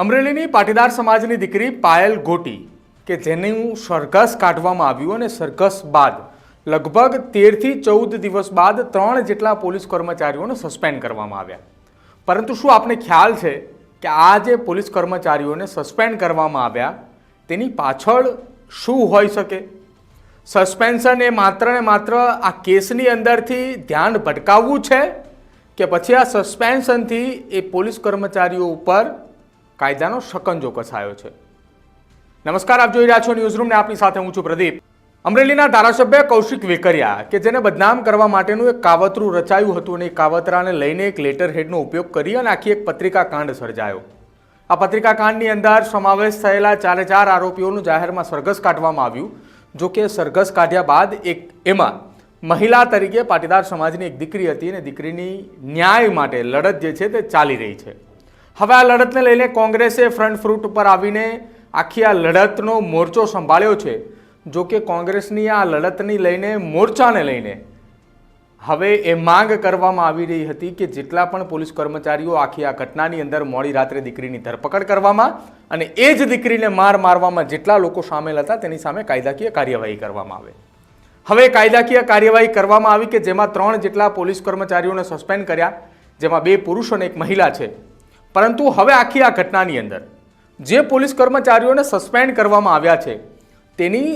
અમરેલીની પાટીદાર સમાજની દીકરી પાયલ ગોટી કે જેનું સરઘસ કાઢવામાં આવ્યું અને સરઘસ બાદ લગભગ 13 થી 14 દિવસ બાદ 3 જેટલા પોલીસ કર્મચારીઓને સસ્પેન્ડ કરવામાં આવ્યા. પરંતુ શું આપને ખ્યાલ છે કે આ જે પોલીસ કર્મચારીઓને સસ્પેન્ડ કરવામાં આવ્યા તેની પાછળ શું હોઈ શકે? સસ્પેન્શન એ માત્ર ને માત્ર આ કેસની અંદરથી ધ્યાન ભટકાવવું છે કે પછી આ સસ્પેન્શનથી એ પોલીસ કર્મચારીઓ ઉપર કાયદાનો શકંજો કસાયો છે? નમસ્કાર, આપ જોઈ રહ્યા છો ન્યૂઝરૂમ ને આપની સાથે હું છું પ્રદીપ. અમરેલીના ધારાસભ્ય કૌશિક વેકરિયા કે જેને બદનામ કરવા માટેનું એક કાવતરું રચાયું હતું અને એ કાવતરાને લઈને એક લેટર હેડનો ઉપયોગ કરી અને આખી એક પત્રિકા કાંડ સર્જાયો. આ પત્રિકા કાંડની અંદર સમાવેશ થયેલા 4 આરોપીઓનું જાહેરમાં સરઘસ કાઢવામાં આવ્યું. જો કે સરઘસ કાઢ્યા બાદ એમાં મહિલા તરીકે પાટીદાર સમાજની એક દીકરી હતી અને દીકરીની ન્યાય માટે લડત જે છે તે ચાલી રહી છે. હવે આ લડતને લઈને કોંગ્રેસે ફ્રન્ટ ફૂટ ઉપર આવીને આખી આ લડતનો મોરચો સંભાળ્યો છે. જો કે કોંગ્રેસની આ લડતની લઈને મોરચાને લઈને હવે એ માંગ કરવામાં આવી રહી હતી કે જેટલા પણ પોલીસ કર્મચારીઓ આખી આ ઘટનાની અંદર મોડી રાત્રે દીકરીની ધરપકડ કરવામાં અને એ જ દીકરીને મારવામાં જેટલા લોકો સામેલ હતા તેની સામે કાયદાકીય કાર્યવાહી કરવામાં આવે. હવે કાયદાકીય કાર્યવાહી કરવામાં આવી કે જેમાં 3 જેટલા પોલીસ કર્મચારીઓને સસ્પેન્ડ કર્યા, જેમાં 2 પુરુષ અને 1 મહિલા છે. પરંતુ હવે આખી આ ઘટનાની અંદર જે પોલીસ કર્મચારીઓને સસ્પેન્ડ કરવામાં આવ્યા છે તેની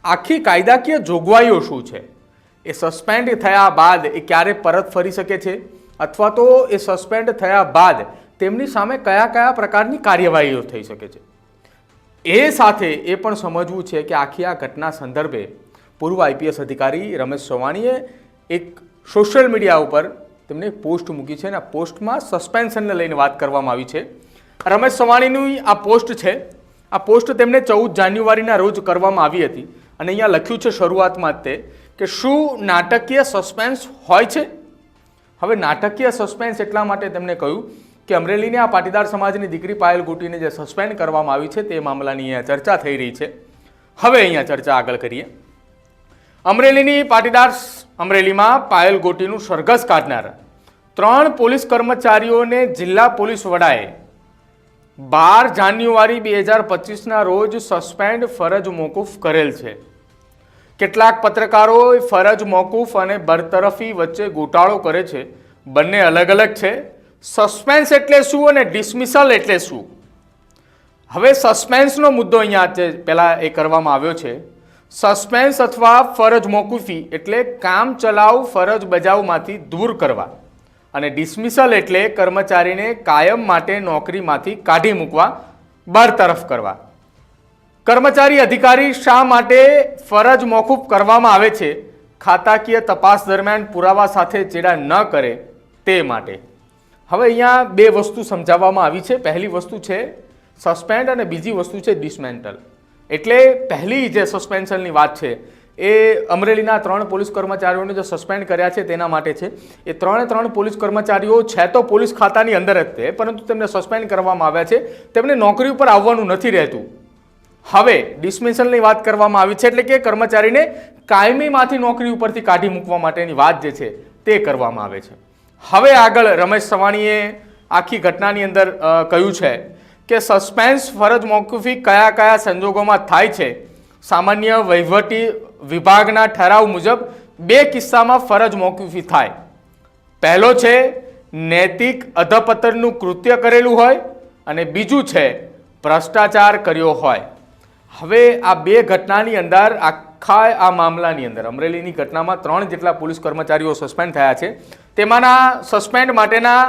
આખી કાયદાકીય જોગવાઈઓ શું છે? એ સસ્પેન્ડ થયા બાદ એ ક્યારે પરત ફરી શકે છે અથવા તો એ સસ્પેન્ડ થયા બાદ તેમની સામે કયા કયા પ્રકારની કાર્યવાહીઓ થઈ શકે છે? એ સાથે એ પણ સમજવું છે કે આખી આ ઘટના સંદર્ભે પૂર્વ આઈપીએસ અધિકારી રમેશ સવાણીએ એક સોશિયલ મીડિયા ઉપર તેમણે પોસ્ટ મૂકી છે અને આ પોસ્ટમાં સસ્પેન્શનને લઈને વાત કરવામાં આવી છે. રમેશ સવાણીની આ પોસ્ટ છે. આ પોસ્ટ તેમને 14 જાન્યુઆરીના રોજ કરવામાં આવી હતી અને અહીંયા લખ્યું છે શરૂઆતમાં જ તે કે શું નાટકીય સસ્પેન્સ હોય છે? હવે નાટકીય સસ્પેન્સ એટલા માટે તેમણે કહ્યું કે અમરેલીની આ પાટીદાર સમાજની દીકરી પાયલ ગોટીને જે સસ્પેન્ડ કરવામાં આવી છે તે મામલાની અહીંયા ચર્ચા થઈ રહી છે. હવે અહીંયા ચર્ચા આગળ કરીએ. અમરેલીમાં પાયલ ગોટીનું સરઘસ કાઢનાર 3 પોલીસ કર્મચારીઓને જિલ્લા પોલીસ વડાએ 12 જાન્યુઆરી 2025ના રોજ સસ્પેન્ડ ફરજ મોકૂફ કરેલ છે. કેટલાક પત્રકારોએ ફરજ મોકૂફ અને બરતરફી વચ્ચે ગોટાળો કરે છે. બંને અલગ અલગ છે. સસ્પેન્સ એટલે શું અને ડિસમિસલ એટલે શું? હવે સસ્પેન્સનો મુદ્દો અહીંયા પહેલાં એ કરવામાં આવ્યો છે. સસ્પેન્સ અથવા ફરજ મોકૂફી એટલે કામ ચલાઉ ફરજ બજાવમાંથી દૂર કરવા અને ડિસમિસલ એટલે કર્મચારીને કાયમ માટે નોકરીમાંથી કાઢી મૂકવા, બરતરફ કરવા. કર્મચારી અધિકારી શા માટે ફરજ મોકૂફ કરવામાં આવે છે? ખાતાકીય તપાસ દરમિયાન પુરાવા સાથે ચેડા ન કરે તે માટે. હવે અહીંયા 2 વસ્તુ સમજાવવામાં આવી છે. પહેલી વસ્તુ છે સસ્પેન્ડ અને બીજી વસ્તુ છે ડિસમેન્ટલ. એટલે પહેલી જે સસ્પેન્શનની વાત છે એ અમરેલીના 3 પોલીસ કર્મચારીઓને જે સસ્પેન્ડ કર્યા છે તેના માટે છે. એ 3 પોલીસ કર્મચારીઓ છે તો પોલીસ ખાતાની અંદર જ છે, પરંતુ તેમને સસ્પેન્ડ કરવામાં આવ્યા છે. તેમને નોકરી ઉપર આવવાનું નથી રહેતું. હવે ડિસમિસલની વાત કરવામાં આવી છે એટલે કે કર્મચારીને કાયમીમાંથી નોકરી ઉપરથી કાઢી મૂકવા માટેની વાત જે છે તે કરવામાં આવે છે. હવે આગળ રમેશ સવાણીએ આખી ઘટનાની અંદર કહ્યું છે કે સસ્પેન્સ ફરજ મોકૂફી કયા કયા સંજોગોમાં થાય છે. સામાન્ય વહીવટી વિભાગના ઠરાવ મુજબ 2 કિસ્સામાં ફરજ મોકૂફી થાય. પહેલો છે નૈતિક અધપતનનું કૃત્ય કરેલું હોય અને બીજું છે ભ્રષ્ટાચાર કર્યો હોય. હવે આ 2 ઘટનાની અંદર આખા આ મામલાની અંદર અમરેલીની ઘટનામાં 3 જેટલા પોલીસ કર્મચારીઓ સસ્પેન્ડ થયા છે. તેમાંના સસ્પેન્ડ માટેના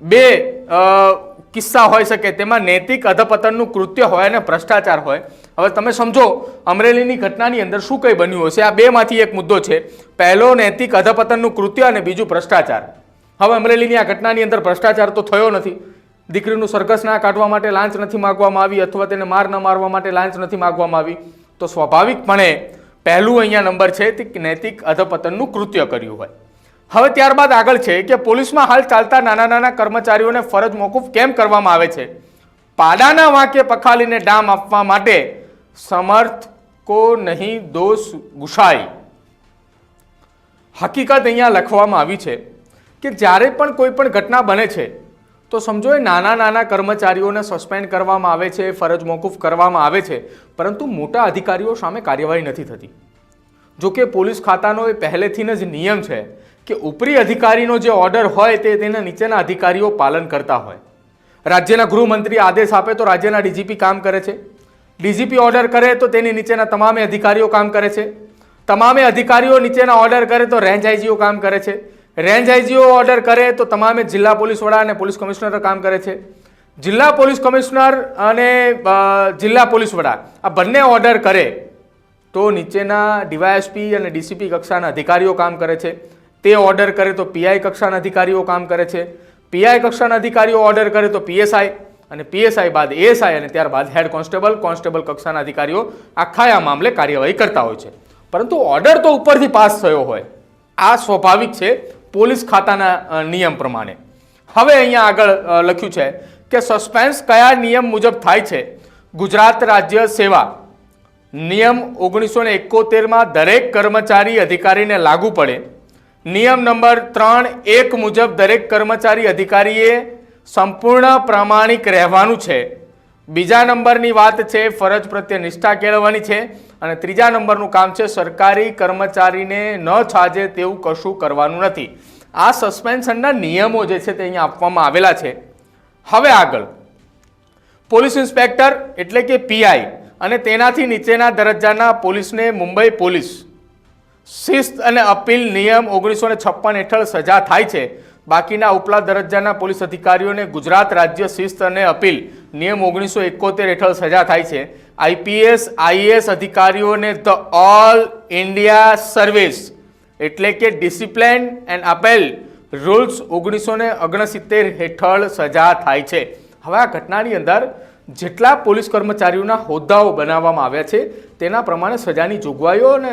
2 કિસ્સા હોઈ શકે. તેમાં નૈતિક અધપતનનું કૃત્ય હોય અને ભ્રષ્ટાચાર હોય. હવે તમે સમજો અમરેલીની ઘટનાની અંદર શું કંઈ બન્યું હશે. આ 2માંથી એક મુદ્દો છે. પહેલો નૈતિક અધપતનનું કૃત્ય અને બીજું ભ્રષ્ટાચાર. હવે અમરેલીની આ ઘટનાની અંદર ભ્રષ્ટાચાર તો થયો નથી. દીકરીનું સરઘસ ના કાઢવા માટે લાંચ નથી માગવામાં આવી અથવા તેને માર ન મારવા માટે લાંચ નથી માગવામાં આવી. તો સ્વાભાવિકપણે પહેલું અહીંયા નંબર છે તે નૈતિક અધપતનનું કૃત્ય કર્યું હોય. હવે ત્યારબાદ આગળ છે કે પોલીસમાં હાલ ચાલતા નાના કર્મચારીઓને ફરજ મોકૂફ કેમ કરવામાં આવે છે? પાડાના વાંકે પખાલીને ડામ આપવા માટે સમર્થ કો નહીં દોષ ગુસાઈ. હકીકત અહીંયા લખવામાં આવી છે કે જ્યારે પણ કોઈ પણ ઘટના બને છે તો સમજો એ નાના નાના કર્મચારીઓને સસ્પેન્ડ કરવામાં આવે છે, ફરજ મોકૂફ કરવામાં આવે છે, પરંતુ મોટા અધિકારીઓ સામે કાર્યવાહી નથી થતી. જો કે પોલીસ ખાતાનો એ પહેલેથી જ નિયમ છે કે ઉપરી અધિકારીનો જે ઓર્ડર હોય તે તેના નીચેના અધિકારીઓ પાલન કરતા હોય. રાજ્યના ગૃહમંત્રી આદેશ આપે તો રાજ્યના ડીજીપી કામ કરે છે, ડીજીપી ઓર્ડર કરે તો તેની નીચેના તમામે અધિકારીઓ કામ કરે છે, તમામે અધિકારીઓ નીચેના ઓર્ડર કરે તો રેન્જ આઈજીઓ કામ કરે છે, રેન્જ આઈજીઓ ઓર્ડર કરે તો તમામે જિલ્લા પોલીસ વડા અને પોલીસ કમિશનર કામ કરે છે, જિલ્લા પોલીસ કમિશનર અને જિલ્લા પોલીસ વડા આ બંને ઓર્ડર કરે તો નીચેના ડીવાયએસપી અને ડીસીપી કક્ષાના અધિકારીઓ કામ કરે છે, તે ઓર્ડર કરે તો પીઆઈ કક્ષાના અધિકારીઓ કામ કરે છે, પીઆઈ કક્ષાના અધિકારીઓ ઓર્ડર કરે તો પીએસઆઈ અને પીએસઆઈ બાદ એએસઆઈ અને ત્યારબાદ હેડ કોન્સ્ટેબલ, કોન્સ્ટેબલ કક્ષાના અધિકારીઓ આખા આ મામલે કાર્યવાહી કરતા હોય છે. પરંતુ ઓર્ડર તો ઉપરથી પાસ થયો હોય, આ સ્વાભાવિક છે પોલીસ ખાતાના નિયમ પ્રમાણે. હવે અહીંયા આગળ લખ્યું છે કે સસ્પેન્સ કયા નિયમ મુજબ થાય છે. ગુજરાત રાજ્ય સેવા નિયમ 1971માં દરેક કર્મચારી અધિકારીને લાગુ પડે. નિયમ નંબર 3(1) મુજબ દરેક કર્મચારી અધિકારીએ સંપૂર્ણ પ્રામાણિક રહેવાનું છે. બીજા નંબરની વાત છે ફરજ પ્રત્યે નિષ્ઠા કેળવવાની છે. અને ત્રીજા નંબરનું કામ છે સરકારી કર્મચારીને ન છાજે તેવું કશું કરવાનું નથી. આ સસ્પેન્શનના નિયમો જે છે તે અહીંયા આપવામાં આવેલા છે. હવે આગળ પોલીસ ઇન્સ્પેક્ટર એટલે કે પીઆઈ અને તેનાથી નીચેના દરજ્જાના પોલીસને મુંબઈ પોલીસ શિસ્ત અને અપીલ નિયમ 1956 હેઠળ સજા થાય છે. બાકીના ઉપલા દરજ્જાના પોલીસ અધિકારીઓને ગુજરાત રાજ્ય શિસ્ત અને અપીલ નિયમ 1971 હેઠળ સજા થાય છે. આઈપીએસ આઈએએસ અધિકારીઓને ધ ઓલ ઇન્ડિયા સર્વિસ એટલે કે ડિસિપ્લિન એન્ડ અપીલ રૂલ્સ 1969 હેઠળ સજા થાય છે. હવે આ ઘટનાની અંદર જેટલા પોલીસ કર્મચારીઓના હોદ્દાઓ બનાવવામાં આવ્યા છે તેના પ્રમાણે સજાની જોગવાઈઓ અને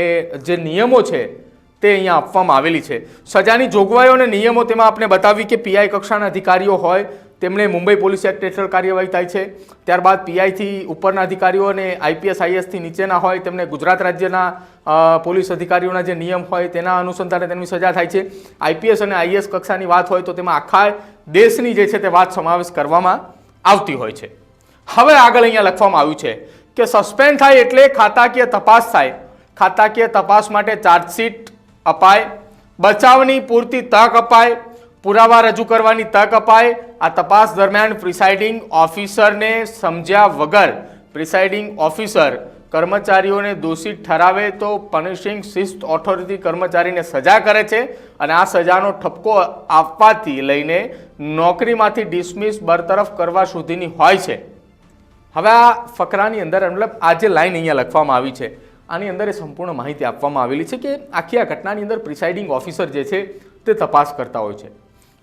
એ જે નિયમો છે તે અહીંયા આપવામાં આવેલી છે. સજાની જોગવાઈઓ અને નિયમો તેમાં આપણે બતાવી કે પીઆઈ કક્ષાના અધિકારીઓ હોય તેમણે મુંબઈ પોલીસ એક્ટ હેઠળ કાર્યવાહી થાય છે. ત્યારબાદ પીઆઈથી ઉપરના અધિકારીઓ અને આઈપીએસ આઈએસથી નીચેના હોય તેમને ગુજરાત રાજ્યના પોલીસ અધિકારીઓના જે નિયમ હોય તેના અનુસંધાને તેમની સજા થાય છે. આઈપીએસ અને આઈએસ કક્ષાની વાત હોય તો તેમાં આખા દેશની જે છે તે વાત સમાવેશ કરવામાં આવતી હોય છે. હવે આગળ અહીંયા લખવામાં આવ્યું છે કે સસ્પેન્ડ થાય એટલે ખાતાકીય તપાસ થાય. ખાતાકીય તપાસ માટે ચાર્જશીટ અપાય, બચાવની પૂરતી તક અપાય, પુરાવા રજૂ કરવાની તક અપાય. આ તપાસ દરમિયાન પ્રિસાઇડિંગ ઓફિસરને સમજ્યા વગર પ્રિસાઇડિંગ ઓફિસર કર્મચારીઓને દોષિત ઠરાવે તો પનિશિંગ શિસ્ત ઓથોરિટી કર્મચારીને સજા કરે છે અને આ સજાનો ઠપકો આપવાથી લઈને નોકરીમાંથી ડિસમિસ બરતરફ કરવા સુધીની હોય છે. હવે આ ફકરાની અંદર મતલબ આ જે લાઈન અહીંયા લખવામાં આવી છે આની અંદર એ સંપૂર્ણ માહિતી આપવામાં આવેલી છે કે આખી આ ઘટનાની અંદર પ્રિસાઇડિંગ ઓફિસર જે છે તે તપાસ કરતા હોય છે.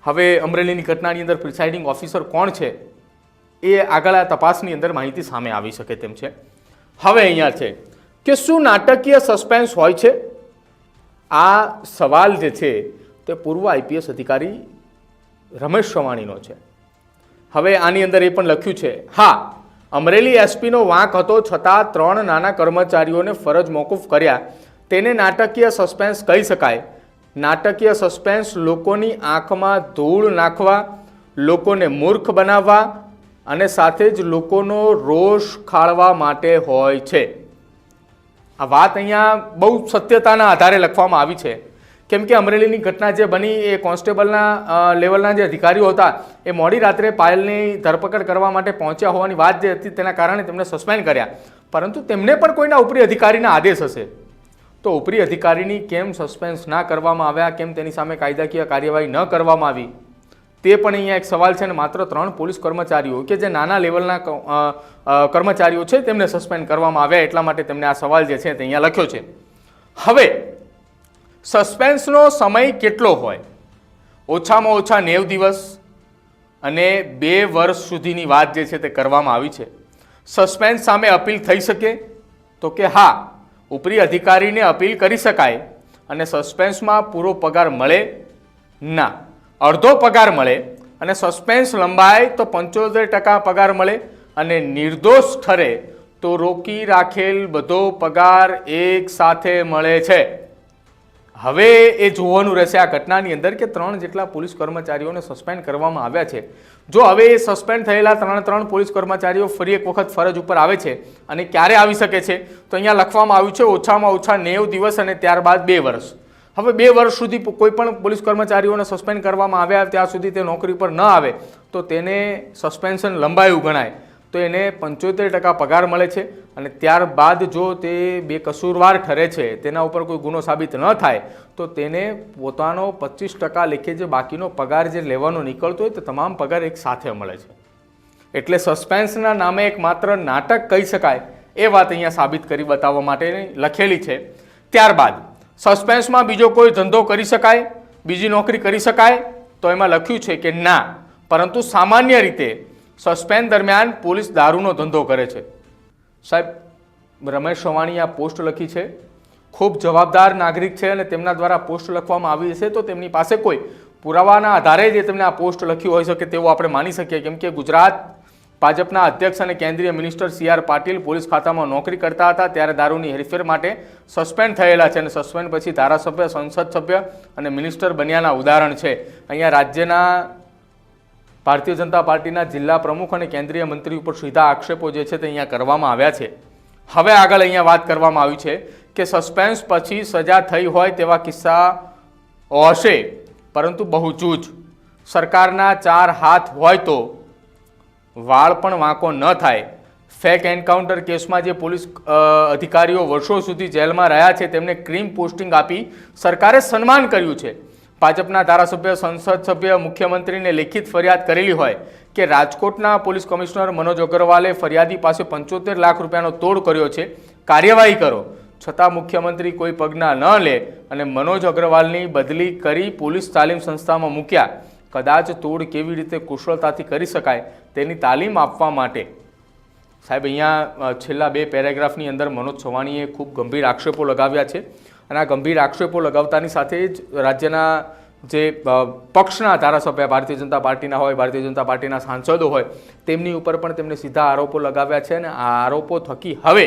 હવે અમરેલીની ઘટનાની અંદર પ્રિસાઇડિંગ ઓફિસર કોણ છે એ આગળ આ તપાસની અંદર માહિતી સામે આવી શકે તેમ છે. હવે અહીંયા છે કે શું નાટકીય સસ્પેન્સ હોય છે. આ સવાલ જે છે તે પૂર્વ આઈપીએસ અધિકારી રમેશ ચવાણીનો છે. હવે આની અંદર એ પણ લખ્યું છે હા અમરેલી એસપીનો વાંક હતો છતાં 3 નાના કર્મચારીઓને ફરજ મોકૂફ કર્યા તેને નાટકીય સસ્પેન્સ કહી શકાય. નાટકીય સસ્પેન્સ લોકોની આંખમાં ધૂળ નાખવા, લોકોને મૂર્ખ બનાવવા અને સાથે જ લોકોનો રોષ ખાળવા માટે હોય છે. આ વાત અહીંયા બહુ સત્યતાના આધારે લખવામાં આવી છે કેમ કે અમરેલીની ઘટના જે બની એ કોન્સ્ટેબલના લેવલના જે અધિકારીઓ હતા એ મોડી રાત્રે પાયલની ધરપકડ કરવા માટે પહોંચ્યા હોવાની વાત જે હતી તેના કારણે તેમને સસ્પેન્ડ કર્યા. પરંતુ તેમને પણ કોઈના ઉપરી અધિકારીના આદેશ હશે તો ઉપરી અધિકારીની કેમ સસ્પેન્સ ના કરવામાં આવ્યા, કેમ તેની સામે કાયદાકીય કાર્યવાહી ન કરવામાં આવી તે પણ અહીંયા એક સવાલ છે. અને માત્ર 3 પોલીસ કર્મચારીઓ કે જે નાના લેવલના કર્મચારીઓ છે તેમને સસ્પેન્ડ કરવામાં આવ્યા એટલા માટે તેમને આ સવાલ જે છે તે અહીંયા લખ્યો છે. હવે સસ્પેન્સનો સમય કેટલો હોય? ઓછામાં ઓછા 90 દિવસ અને 2 વર્ષ સુધીની વાત જે છે તે કરવામાં આવી છે. સસ્પેન્સ સામે અપીલ થઈ શકે તો કે હા ઉપરી અધિકારીને અપીલ કરી શકાય અને સસ્પેન્સમાં પૂરો પગાર મળે ના, અડધો પગાર મળે અને સસ્પેન્સ લંબાય તો 75% પગાર મળે અને નિર્દોષ ઠરે તો રોકી રાખેલ બધો પગાર એક સાથે મળે છે. હવે એ જોવાનું રહેશે આ ઘટનાની અંદર કે 3 જેટલા પોલીસ કર્મચારીઓને સસ્પેન્ડ કરવામાં આવ્યા છે. જો હવે એ સસ્પેન્ડ થયેલા 3 પોલીસ કર્મચારીઓ ફરી એક વખત ફરજ ઉપર આવે છે અને ક્યારે આવી શકે છે, તો અહીંયા લખવામાં આવ્યું છે ઓછામાં ઓછા 90 દિવસ અને ત્યારબાદ 2 વર્ષ. હવે 2 વર્ષ સુધી કોઈ પણ પોલીસ કર્મચારીઓને સસ્પેન્ડ કરવામાં આવ્યા ત્યાં સુધી તે નોકરી પર ન આવે તો તેને સસ્પેન્શન લંબાયું ગણાય, તો એને 75% પગાર મળે છે. અને ત્યારબાદ જો તે બેકસૂરવાર ઠરે છે, તેના ઉપર કોઈ ગુનો સાબિત ન થાય તો તેને પોતાનો 25% લેખે જે બાકીનો પગાર જે લેવાનો નીકળતો હોય તે તમામ પગાર એક સાથે મળે છે. એટલે સસ્પેન્સના નામે એક માત્ર નાટક કહી શકાય એ વાત અહીંયા સાબિત કરી બતાવવા માટે લખેલી છે. ત્યારબાદ સસ્પેન્સમાં બીજો કોઈ ધંધો કરી શકાય, બીજી નોકરી કરી શકાય, તો એમાં લખ્યું છે કે ના, પરંતુ સામાન્ય રીતે સસ્પેન્ડ દરમિયાન પોલીસ દારૂનો ધંધો કરે છે. સાહેબ, રમેશ સવાણીએ આ પોસ્ટ લખી છે, ખૂબ જવાબદાર નાગરિક છે અને તેમના દ્વારા પોસ્ટ લખવામાં આવી હશે તો તેમની પાસે કોઈ પુરાવાના આધારે જ તેમને આ પોસ્ટ લખી હોઈ શકે તેવું આપણે માની શકીએ. કેમ કે ગુજરાત ભાજપના અધ્યક્ષ અને કેન્દ્રીય મિનિસ્ટર CR પાટીલ પોલીસ ખાતામાં નોકરી કરતા હતા ત્યારે દારૂની હેરફેર માટે સસ્પેન્ડ થયેલા છે અને સસ્પેન્ડ પછી ધારાસભ્ય, સંસદ સભ્ય અને મિનિસ્ટર બન્યાના ઉદાહરણ છે. અહીંયા રાજ્યના ભારતીય જનતા પાર્ટીના જિલ્લા પ્રમુખ અને કેન્દ્રીય મંત્રી ઉપર સીધા આક્ષેપો જે છે તે અહીંયા કરવામાં આવ્યા છે. હવે આગળ અહીંયા વાત કરવામાં આવી છે કે સસ્પેન્સ પછી સજા થઈ હોય તેવા કિસ્સા હશે, પરંતુ બહુ જૂજ. સરકારના 4 હાથ હોય તો વાળ પણ વાંકો ન થાય. ફેક એન્કાઉન્ટર કેસમાં જે પોલીસ અધિકારીઓ વર્ષો સુધી જેલમાં રહ્યા છે તેમને ક્રીમ પોસ્ટિંગ આપી સરકારે સન્માન કર્યું છે. ભાજપના ધારાસભ્ય, સંસદ સભ્ય, મુખ્યમંત્રીને લેખિત ફરિયાદ કરેલી હોય કે રાજકોટના પોલીસ કમિશનર મનોજ અગ્રવાલે ફરિયાદી પાસે 75 લાખ રૂપિયાનો તોડ કર્યો છે, કાર્યવાહી કરો. છતાં મુખ્યમંત્રી કોઈ પગલાં ન લે અને મનોજ અગ્રવાલની બદલી કરી પોલીસ તાલીમ સંસ્થામાં મૂક્યા. કદાચ તોડ કેવી રીતે કુશળતાથી કરી શકાય તેની તાલીમ આપવા માટે. સાહેબ, અહીંયા છેલ્લા 2 પેરેગ્રાફની અંદર મનોજ સવાણીએ ખૂબ ગંભીર આક્ષેપો લગાવ્યા છે અને આ ગંભીર આક્ષેપો લગાવતાની સાથે જ રાજ્યના જે પક્ષના ધારાસભ્ય, ભારતીય જનતા પાર્ટીના હોય, ભારતીય જનતા પાર્ટીના સાંસદો હોય, તેમની ઉપર પણ તેમને સીધા આરોપો લગાવ્યા છે. અને આ આરોપો થકી હવે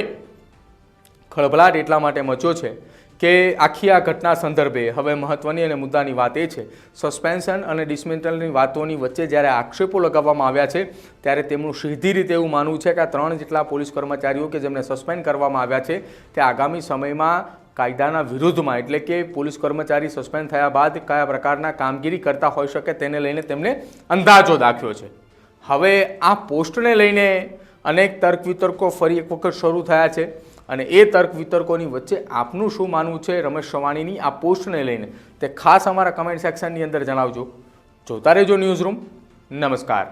ખળભળાટ એટલા માટે મચ્યો છે કે આખી આ ઘટના સંદર્ભે હવે મહત્વની અને મુદ્દાની વાત એ છે, સસ્પેન્શન અને ડિસમેન્ટલની વાતોની વચ્ચે જ્યારે આક્ષેપો લગાવવામાં આવ્યા છે ત્યારે તેમનું સીધી રીતે એવું માનવું છે કે આ 3 જેટલા પોલીસ કર્મચારીઓ કે જેમને સસ્પેન્ડ કરવામાં આવ્યા છે તે આગામી સમયમાં કાયદાના વિરુદ્ધમાં, એટલે કે પોલીસ કર્મચારી સસ્પેન્ડ થયા બાદ કયા પ્રકારના કામગીરી કરતા હોઈ શકે તેને લઈને તેમને અંદાજો દાખ્યો છે. હવે આ પોસ્ટને લઈને અનેક તર્ક વિતર્કો ફરી એક વખત શરૂ થયા છે અને એ તર્ક વિતર્કોની વચ્ચે આપનું શું માનવું છે રમેશ સવાણીની આ પોસ્ટને લઈને તે ખાસ અમારા કમેન્ટ સેક્શનની અંદર જણાવજો. જોતા રહેજો ન્યૂઝરૂમ. નમસ્કાર.